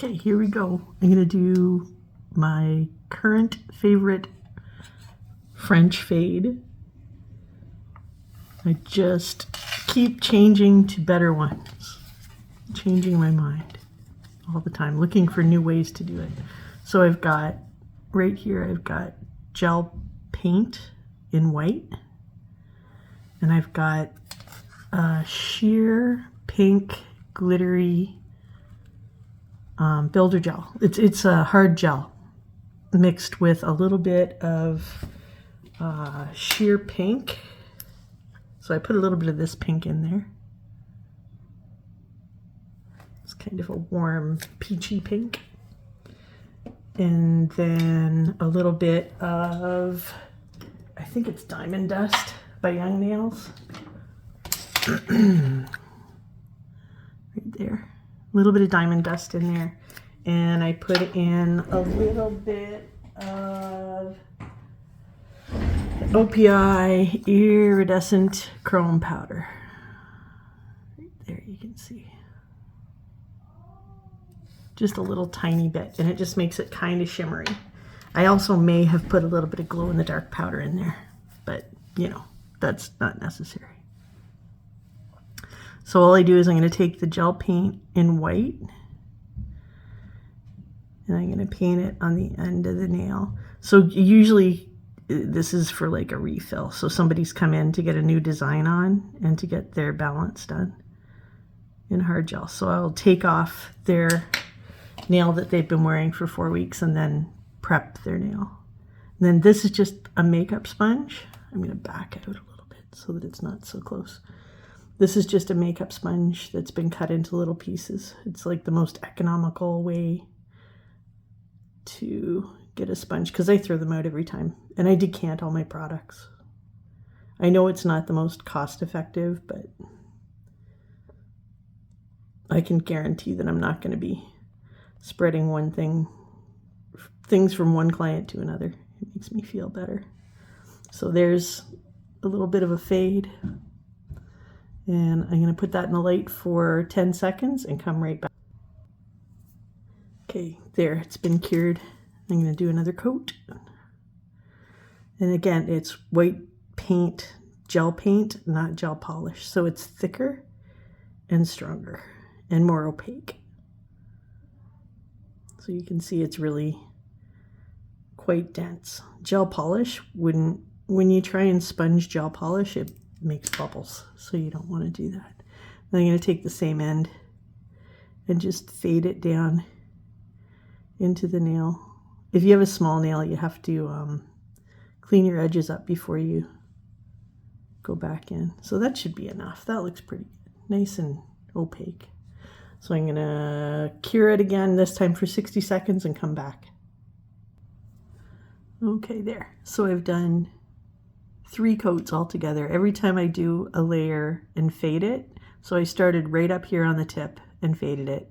Okay, here we go. I'm going to do my current favorite French fade. I just keep changing to better ones, changing my mind all the time, looking for new ways to do it. So I've got, right here, I've got gel paint in white, and I've got sheer pink glittery builder gel. It's a hard gel mixed with a little bit of sheer pink. So I put a little bit of this pink in there. It's kind of a warm peachy pink. And then a little bit of, I think it's Diamond Dust by Young Nails. Right there. A little bit of Diamond Dust in there. And I put in a little bit of OPI iridescent chrome powder. Right there, you can see. Just a little tiny bit, and it just makes it kind of shimmery. I also may have put a little bit of glow in the dark powder in there, but you know, that's not necessary. So all I do is I'm going to take the gel paint in white, and I'm going to paint it on the end of the nail. So usually this is for like a refill. So somebody's come in to get a new design on and to get their balance done in hard gel. So I'll take off their nail that they've been wearing for 4 weeks and then prep their nail. And then this is just a makeup sponge. I'm going to back it out a little bit so that it's not so close. This is just a makeup sponge that's been cut into little pieces. It's like the most economical way to get a sponge because I throw them out every time. And I decant all my products. I know it's not the most cost effective, but I can guarantee that I'm not going to be spreading things from one client to another. It makes me feel better. So there's a little bit of a fade. And I'm going to put that in the light for 10 seconds and come right back. Okay, there, it's been cured. I'm going to do another coat. And again, it's white paint, gel paint, not gel polish. So it's thicker and stronger and more opaque. So you can see it's really quite dense. Gel polish wouldn't, when you try and sponge gel polish, it makes bubbles, so you don't want to do that. Then I'm going to take the same end and just fade it down into the nail. If you have a small nail, you have to clean your edges up before you go back in. So that should be enough. That looks pretty good. Nice and opaque. So I'm going to cure it again, this time for 60 seconds and come back. Okay, there. So I've done 3 coats altogether. Every time I do a layer and fade it, so I started right up here on the tip and faded it.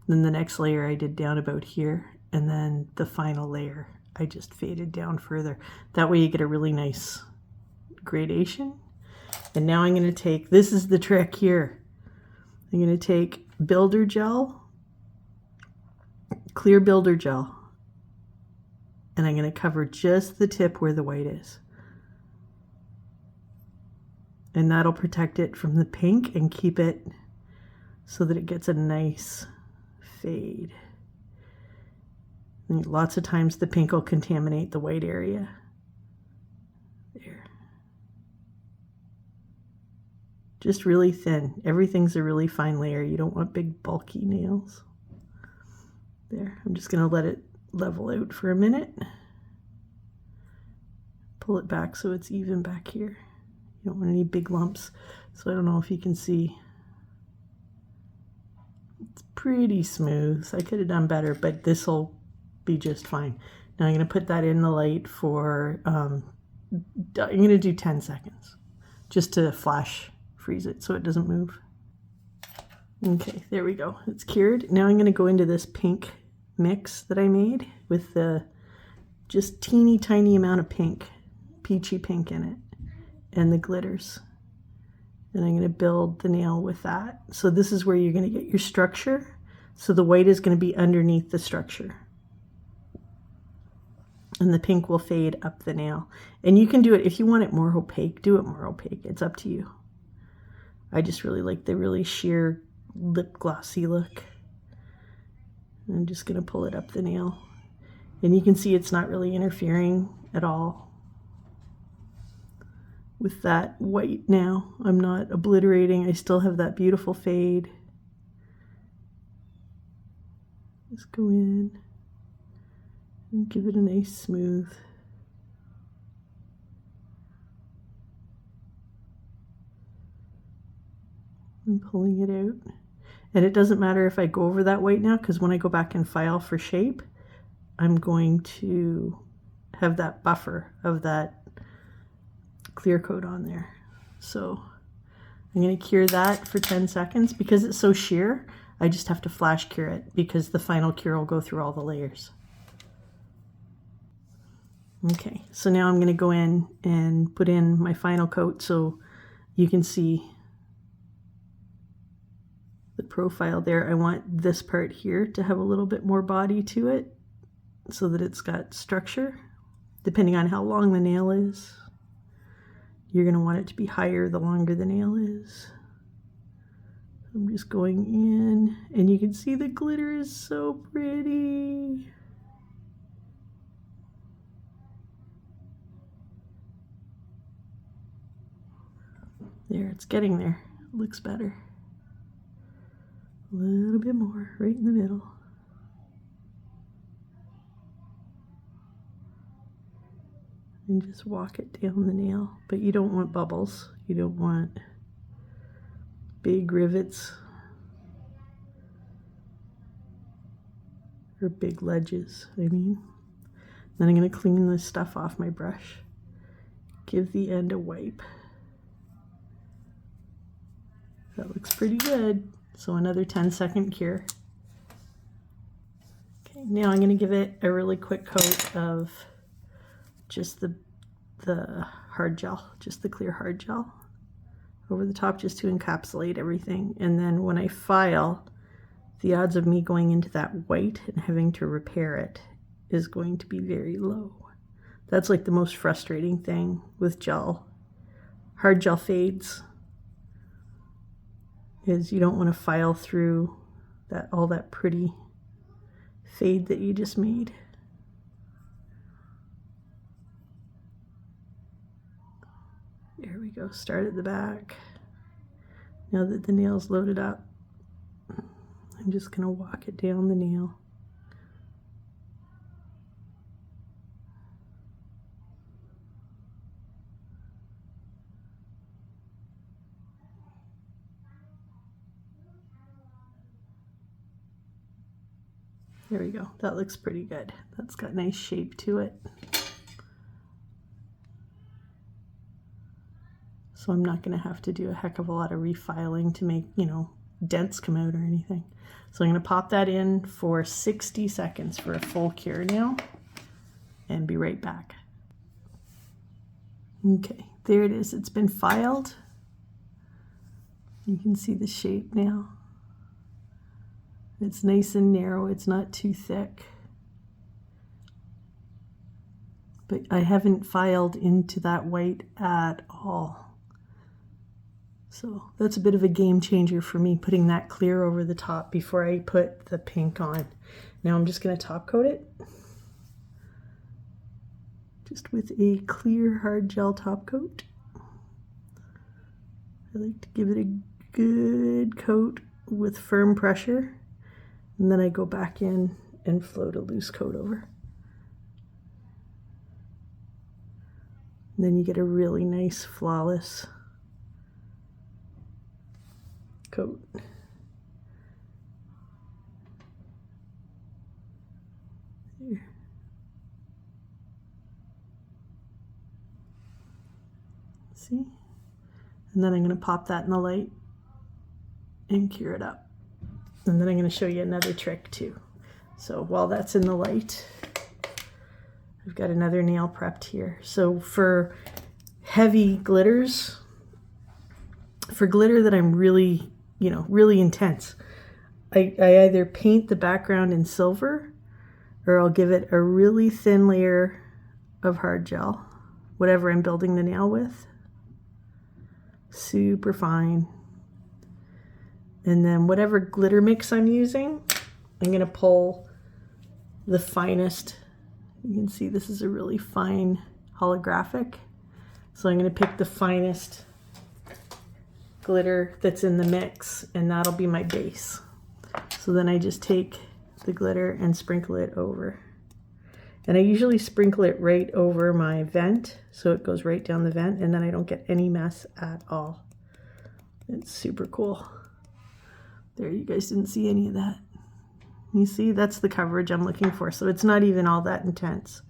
Then the next layer I did down about here, and then the final layer I just faded down further. That way you get a really nice gradation. And now I'm going to take, this is the trick here. I'm going to take builder gel, clear builder gel, and I'm going to cover just the tip where the white is. And that'll protect it from the pink and keep it so that it gets a nice fade. And lots of times the pink will contaminate the white area. There. Just really thin. Everything's a really fine layer. You don't want big bulky nails. There. I'm just going to let it level out for a minute. Pull it back so it's even back here. You don't want any big lumps. So I don't know if you can see. It's pretty smooth. I could have done better, but this will be just fine. Now I'm going to put that in the light for, I'm going to do 10 seconds just to flash freeze it so it doesn't move. Okay, there we go. It's cured. Now I'm going to go into this pink mix that I made with the just teeny tiny amount of pink, peachy pink in it, and the glitters. And I'm going to build the nail with that. So this is where you're going to get your structure. So the white is going to be underneath the structure. And the pink will fade up the nail. And you can do it, if you want it more opaque, do it more opaque. It's up to you. I just really like the really sheer lip glossy look. I'm just going to pull it up the nail. And you can see it's not really interfering at all with that white now. I'm not obliterating. I still have that beautiful fade. Just go in and give it a nice smooth. I'm pulling it out. And it doesn't matter if I go over that white now, because when I go back and file for shape, I'm going to have that buffer of that clear coat on there. So I'm going to cure that for 10 seconds. Because it's so sheer, I just have to flash cure it, because the final cure will go through all the layers. Okay, so now I'm going to go in and put in my final coat so you can see the profile there. I want this part here to have a little bit more body to it so that it's got structure. Depending on how long the nail is, you're going to want it to be higher the longer the nail is. I'm just going in, and you can see the glitter is so pretty. There, it's getting there. It looks better. A little bit more, right in the middle. And just walk it down the nail. But you don't want bubbles. You don't want big rivets or big ledges, I mean. Then I'm going to clean this stuff off my brush. Give the end a wipe. That looks pretty good. So another 10-second cure. Okay, now I'm going to give it a really quick coat of just the hard gel, just the clear hard gel over the top, just to encapsulate everything. And then when I file, the odds of me going into that white and having to repair it is going to be very low. That's like the most frustrating thing with gel, hard gel fades, is you don't want to file through that all that pretty fade that you just made. There we go, start at the back. Now that the nail's loaded up, I'm just going to walk it down the nail. There we go. That looks pretty good. That's got nice shape to it. So I'm not going to have to do a heck of a lot of refiling to make, you know, dents come out or anything. So I'm going to pop that in for 60 seconds for a full cure now and be right back. Okay, there it is. It's been filed. You can see the shape now. It's nice and narrow, it's not too thick. But I haven't filed into that white at all. So that's a bit of a game changer for me, putting that clear over the top before I put the pink on. Now I'm just going to top coat it. Just with a clear hard gel top coat. I like to give it a good coat with firm pressure. And then I go back in and float a loose coat over. And then you get a really nice, flawless coat. There. See? And then I'm going to pop that in the light and cure it up. And then I'm going to show you another trick too. So while that's in the light, I've got another nail prepped here. So for heavy glitters, for glitter that I'm really, you know, really intense, I either paint the background in silver or I'll give it a really thin layer of hard gel, whatever I'm building the nail with. Super fine. And then whatever glitter mix I'm using, I'm going to pull the finest. You can see this is a really fine holographic. So I'm going to pick the finest glitter that's in the mix, and that'll be my base. So then I just take the glitter and sprinkle it over. And I usually sprinkle it right over my vent, so it goes right down the vent, and then I don't get any mess at all. It's super cool. There, you guys didn't see any of that. You see, that's the coverage I'm looking for, so it's not even all that intense.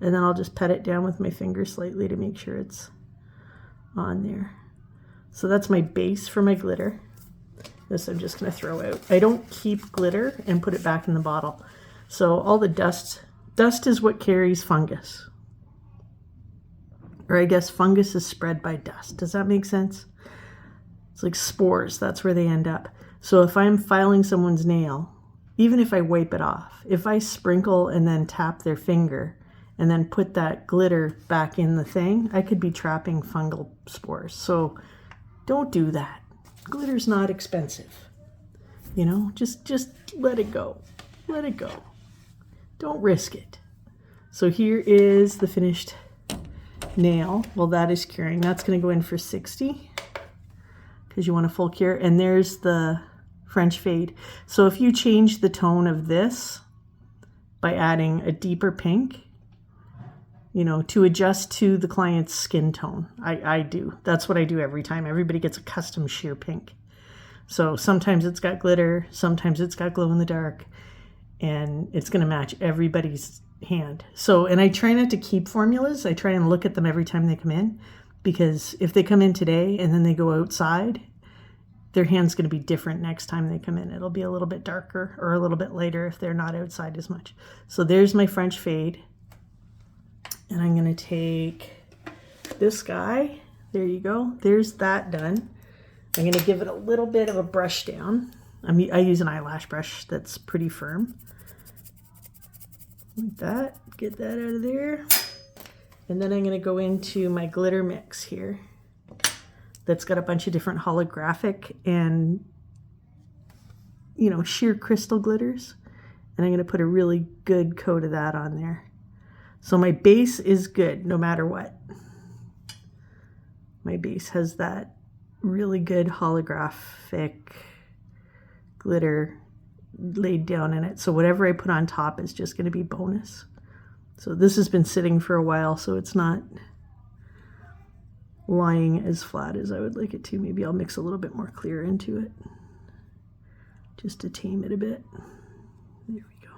And then I'll just pat it down with my finger slightly to make sure it's on there. So that's my base for my glitter. This I'm just going to throw out. I don't keep glitter and put it back in the bottle. So all the dust is what carries fungus. Or I guess fungus is spread by dust. Does that make sense? It's like spores. That's where they end up. So if I'm filing someone's nail, even if I wipe it off, if I sprinkle and then tap their finger and then put that glitter back in the thing, I could be trapping fungal spores. So don't do that. Glitter's not expensive. You know, just let it go. Let it go. Don't risk it. So here is the finished nail. Well, that is curing. That's going to go in for 60 because you want a full cure. And there's the French fade. So if you change the tone of this by adding a deeper pink, you know, to adjust to the client's skin tone, I do. That's what I do every time. Everybody gets a custom sheer pink. So sometimes it's got glitter, sometimes it's got glow in the dark, and it's going to match everybody's hand. So, and I try not to keep formulas. I try and look at them every time they come in, because if they come in today and then they go outside, their hand's going to be different next time they come in. It'll be a little bit darker or a little bit lighter if they're not outside as much. So there's my French fade. And I'm going to take this guy. There you go. There's that done. I'm going to give it a little bit of a brush down. I use an eyelash brush that's pretty firm. Like that. Get that out of there. And then I'm going to go into my glitter mix here. That's got a bunch of different holographic and, you know, sheer crystal glitters. And I'm going to put a really good coat of that on there. So my base is good no matter what. My base has that really good holographic glitter laid down in it. So whatever I put on top is just going to be bonus. So this has been sitting for a while, so it's not lying as flat as I would like it to. Maybe I'll mix a little bit more clear into it just to tame it a bit. There we go.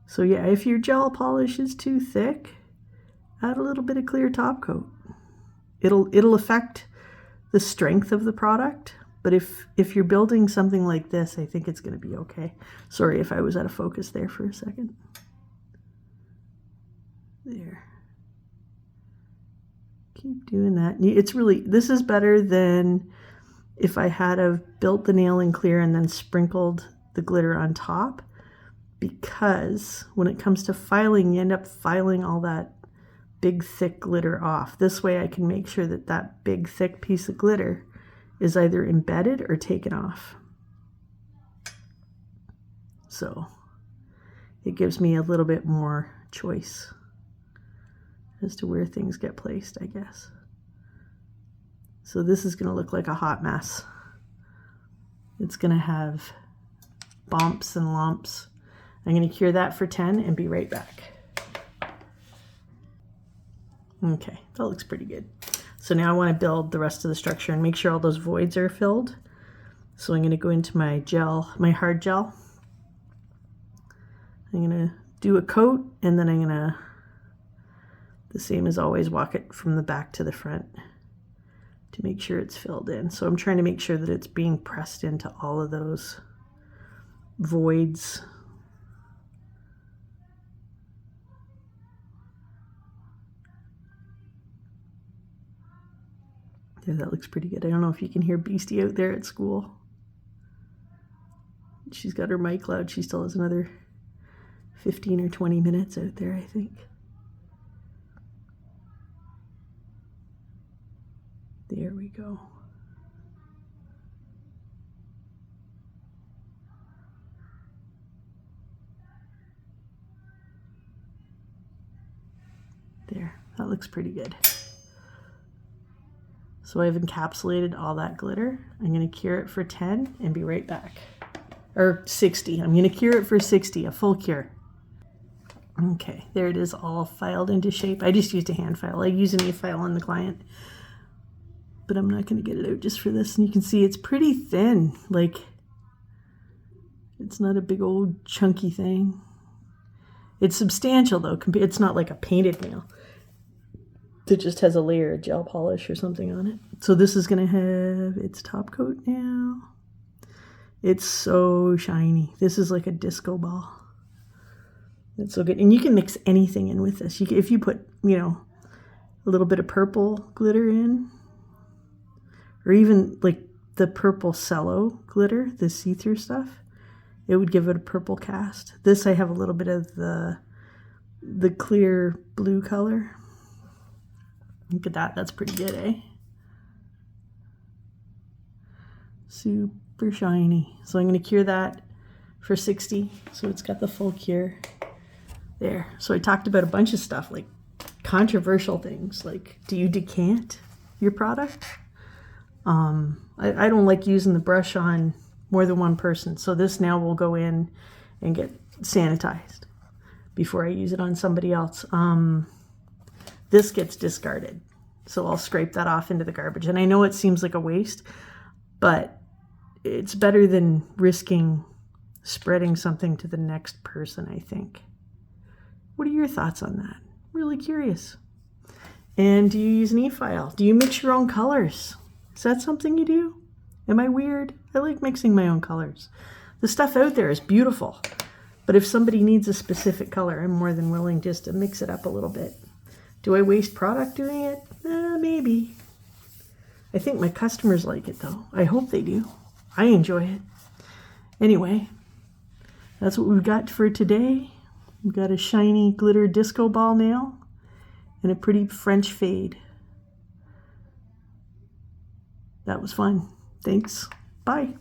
So yeah, if your gel polish is too thick, add a little bit of clear top coat. It'll affect the strength of the product, but if you're building something like this, I think it's going to be okay. Sorry if I was out of focus there for a second. There. Keep doing that. It's really, this is better than if I had have built the nail in clear and then sprinkled the glitter on top, because when it comes to filing, you end up filing all that big thick glitter off. This way I can make sure that that big thick piece of glitter is either embedded or taken off. So it gives me a little bit more choice as to where things get placed, I guess. So this is going to look like a hot mess. It's going to have bumps and lumps. I'm going to cure that for 10 and be right back. Okay, that looks pretty good. So now I want to build the rest of the structure and make sure all those voids are filled. So I'm going to go into my gel, my hard gel. I'm going to do a coat, and then I'm going to, the same as always, walk it from the back to the front to make sure it's filled in. So I'm trying to make sure that it's being pressed into all of those voids. Yeah, that looks pretty good. I don't know if you can hear Beastie out there at school. She's got her mic loud. She still has another 15 or 20 minutes out there, I think. There we go. There, that looks pretty good. So I've encapsulated all that glitter. I'm going to cure it for 10 and be right back. Or 60. I'm going to cure it for 60, a full cure. Okay, there it is, all filed into shape. I just used a hand file. I use an e-file on the client, but I'm not going to get it out just for this. And you can see it's pretty thin. Like, it's not a big old chunky thing. It's substantial though. It's not like a painted nail that just has a layer of gel polish or something on it. So this is going to have its top coat now. It's so shiny. This is like a disco ball. It's so good. And you can mix anything in with this. If you put, a little bit of purple glitter in, or even like the purple cello glitter, the see-through stuff, it would give it a purple cast. This, I have a little bit of the clear blue color. Look at that. That's pretty good, eh? Super shiny. So I'm going to cure that for 60. So it's got the full cure. There. So I talked about a bunch of stuff, like controversial things, like, do you decant your product? I don't like using the brush on more than one person. So this now will go in and get sanitized before I use it on somebody else. This gets discarded. So I'll scrape that off into the garbage. And I know it seems like a waste, but it's better than risking spreading something to the next person, I think. What are your thoughts on that? Really curious. And do you use an e-file? Do you mix your own colors? Is that something you do? Am I weird? I like mixing my own colors. The stuff out there is beautiful, but if somebody needs a specific color, I'm more than willing just to mix it up a little bit. Do I waste product doing it? Maybe. I think my customers like it though. I hope they do. I enjoy it. Anyway, that's what we've got for today. We've got a shiny glitter disco ball nail and a pretty French fade. That was fun. Thanks. Bye.